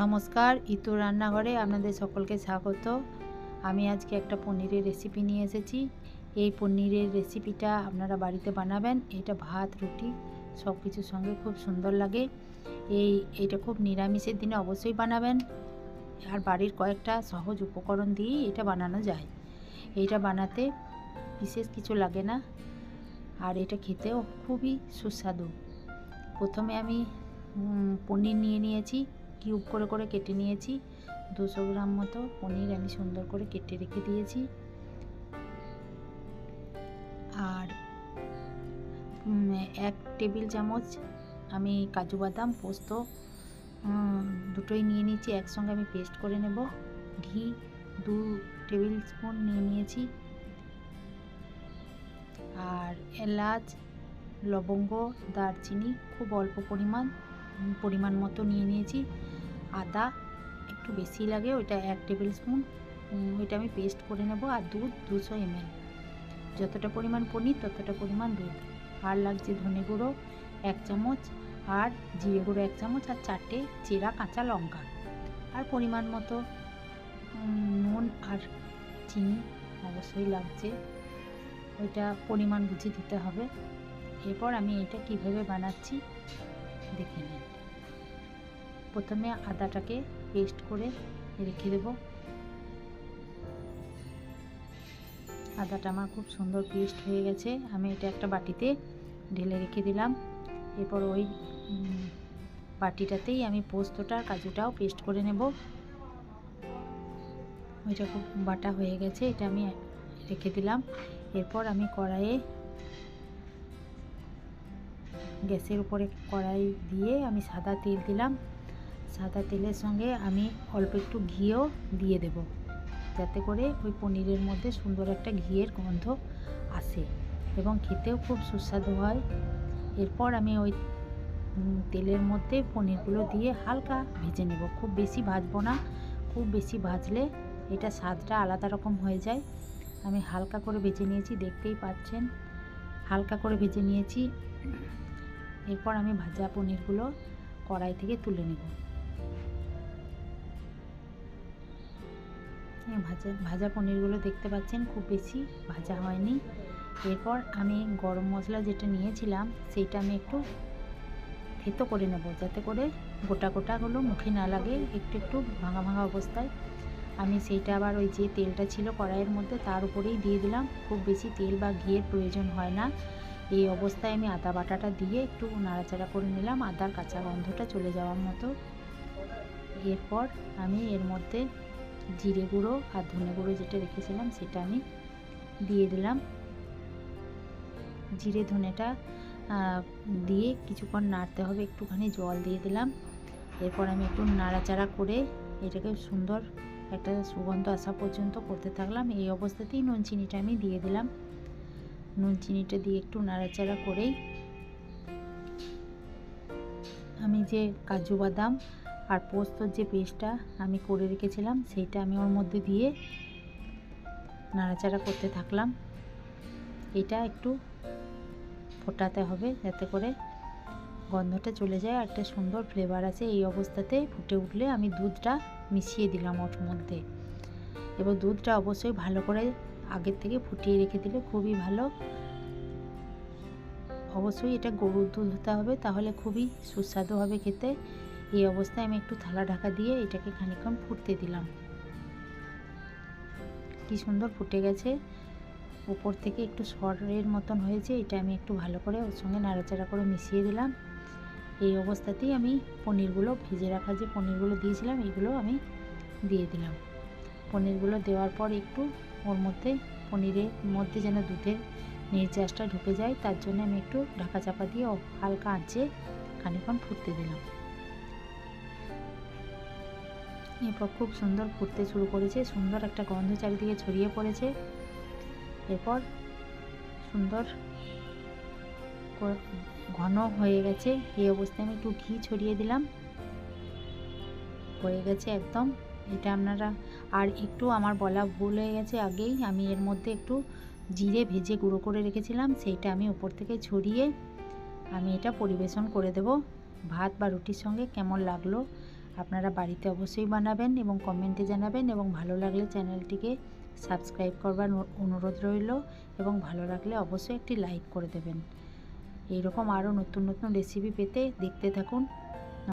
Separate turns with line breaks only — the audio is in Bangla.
নমস্কার, ইতু রান্নাঘরে আপনাদের সকলকে স্বাগত। আমি আজকে একটা পনিরের রেসিপি নিয়ে এসেছি। এই পনিরের রেসিপিটা আপনারা বাড়িতে বানাবেন। এটা ভাত, রুটি সব কিছুর সঙ্গে খুব সুন্দর লাগে। এটা খুব নিরামিষের দিনে অবশ্যই বানাবেন। আর বাড়ির কয়েকটা সহজ উপকরণ দিয়েই এটা বানানো যায়। এইটা বানাতে বিশেষ কিছু লাগে না, আর এটা খেতেও খুবই সুস্বাদু। প্রথমে আমি পনির নিয়ে নিয়েছি, কিউব করে করে কেটে নিয়েছি। 200 গ্রাম মতো পনির আমি সুন্দর করে কেটে রেখে দিয়েছি। আর 1 টেবিল চামচ আমি কাজু বাদাম পোস্ত দুটোই নিয়ে নিয়েছি, একসঙ্গে আমি পেস্ট করে নেব। ঘি 2 টেবিল স্পুন নিয়ে নিয়েছি। আর এলাচ, লবঙ্গ, দারচিনি খুব অল্প পরিমাণ মতো নিয়ে নিয়েছি। আদা একটু বেশি লাগে, ওইটা 1 টেবিল স্পুন, ওইটা আমি পেস্ট করে নেব। আর দুধ 200 ml, যতটা পরিমাণ পনির ততটা পরিমাণ দুধ। আর লাগছে ধনে গুঁড়ো 1 চামচ, আর জিরে গুঁড়ো 1 চামচ, আর 4টে চেরা কাঁচা লঙ্কা। আর পরিমাণ মতো নুন আর চিনি অবশ্যই লাগছে, ওইটা পরিমাণ বুঝে দিতে হবে। এরপর আমি এটা কিভাবে বানাচ্ছি দেখে নিন। প্রথমে আদাটাকে পেস্ট করে রেখে দেব। আদাটা আমার খুব সুন্দর পেস্ট হয়ে গেছে। আমি এটা একটা বাটিতে ঢেলে রেখে দিলাম। এরপর ওই বাটিটাতেই আমি পোস্তটা কাজুটাও পেস্ট করে নেব। ওইটা খুব বাটা হয়ে গেছে, এটা আমি রেখে দিলাম। এরপর আমি গ্যাসের উপরে কড়াই দিয়ে আমি সাদা তেল দিলাম। সাদা তেলের সঙ্গে আমি অল্প একটু ঘিও দিয়ে দেব, যাতে করে ওই পনিরের মধ্যে সুন্দর একটা ঘিয়ের গন্ধ আসে এবং খেতেও খুব সুস্বাদু হয়। এরপর আমি ওই তেলের মধ্যে পনিরগুলো দিয়ে হালকা ভেজে নেব। খুব বেশি ভাজবো না, খুব বেশি ভাজলে এটা স্বাদটা আলাদা রকম হয়ে যায়। আমি হালকা করে ভেজে নিয়েছি, দেখতেই পাচ্ছেন হালকা করে ভেজে নিয়েছি। এরপর আমি ভাজা পনিরগুলো কড়াই থেকে তুলে নেব। ভাজা পনিরগুলো দেখতে পাচ্ছেন খুব বেশি ভাজা হয়নি। এরপর আমি গরম মশলা যেটা নিয়েছিলাম সেইটা আমি একটু থেতো করে নেব, যাতে করে গোটা গোটাগুলো মুখে না লাগে, একটু একটু ভাঙা ভাঙা অবস্থায়। আমি সেইটা আবার ওই যে তেলটা ছিল কড়াইয়ের মধ্যে তার উপরেই দিয়ে দিলাম। খুব বেশি তেল বা ঘিয়ের প্রয়োজন হয় না। এই অবস্থায় আমি আদা বাটাটা দিয়ে একটু নাড়াচাড়া করে নিলাম, আদার কাঁচা গন্ধটা চলে যাওয়ার মতো। এরপর আমি এর মধ্যে জিরে গুঁড়ো আর ধনে গুঁড়ো যেটা রেখেছিলাম সেটা আমি দিয়ে দিলাম। জিরে ধনেটা দিয়ে কিছুক্ষণ নাড়তে হবে, একটুখানি জল দিয়ে দিলাম। এরপর আমি একটু নাড়াচাড়া করে এটাকে সুন্দর একটা সুগন্ধ আসা পর্যন্ত করতে থাকলাম। এই অবস্থাতেই নুন চিনিটা আমি দিয়ে দিলাম। নুন চিনিটা দিয়ে একটু নাড়াচাড়া করেই আমি যে কাজু বাদাম আর পোস্তর যে পেস্টটা আমি করে রেখেছিলাম সেইটা আমি ওর মধ্যে দিয়ে নাড়াচাড়া করতে থাকলাম। এটা একটু ফোটাতে হবে যাতে করে গন্ধটা চলে যায় আর একটা সুন্দর ফ্লেভার আছে। এই অবস্থাতে ফুটে উঠলে আমি দুধটা মিশিয়ে দিলাম ওর মধ্যে। এবার দুধটা অবশ্যই ভালো করে আগের থেকে ফুটিয়ে রেখে দিলে খুবই ভালো। অবশ্যই এটা গরুর দুধ হতে হবে, তাহলে খুবই সুস্বাদু হবে খেতে। এই অবস্থায় আমি একটু থালা ঢাকা দিয়ে এটাকে খানিকক্ষণ ফুটতে দিলাম। কি সুন্দর ফুটে গেছে, উপর থেকে একটু সরের মতন হয়েছে। এটা আমি একটু ভালো করে ওর সঙ্গে নাড়াচাড়া করে মিশিয়ে দিলাম। এই অবস্থাতেই আমি পনিরগুলো, ভেজে রাখা যে পনিরগুলো দিয়েছিলাম এগুলো আমি দিয়ে দিলাম। পনিরগুলো দেওয়ার পর একটু ওর মধ্যে পনিরের মধ্যে যেন দুধের নির্যাসটা ঢুকে যায়, তার জন্য আমি একটু ঢাকা চাপা দিয়ে হালকা আঁচে খানিকক্ষণ ফুটতে দিলাম। এরপর খুব সুন্দর ফুটতে শুরু করেছে, সুন্দর একটা গন্ধ চারিদিকে ছড়িয়ে পড়েছে। এরপর সুন্দর ঘন হয়ে গেছে। এই অবস্থায় আমি একটু ঘি ছড়িয়ে দিলাম। হয়ে গেছে একদম। এটা আপনারা, আর একটু আমার বলা ভুল হয়ে গেছে, আগেই আমি এর মধ্যে একটু জিরে ভেজে গুঁড়ো করে রেখেছিলাম, সেইটা আমি উপর থেকে ছড়িয়ে আমি এটা পরিবেশন করে দেব। ভাত বা রুটির সঙ্গে কেমন লাগলো আপনারা বাড়িতে অবশ্যই বানাবেন এবং কমেন্টে জানাবেন, এবং ভালো লাগলে চ্যানেলটিকে সাবস্ক্রাইব করবার অনুরোধ রইল, এবং ভালো লাগলে অবশ্যই একটি লাইক করে দেবেন। এইরকম আরও নতুন নতুন রেসিপি পেতে দেখতে থাকুন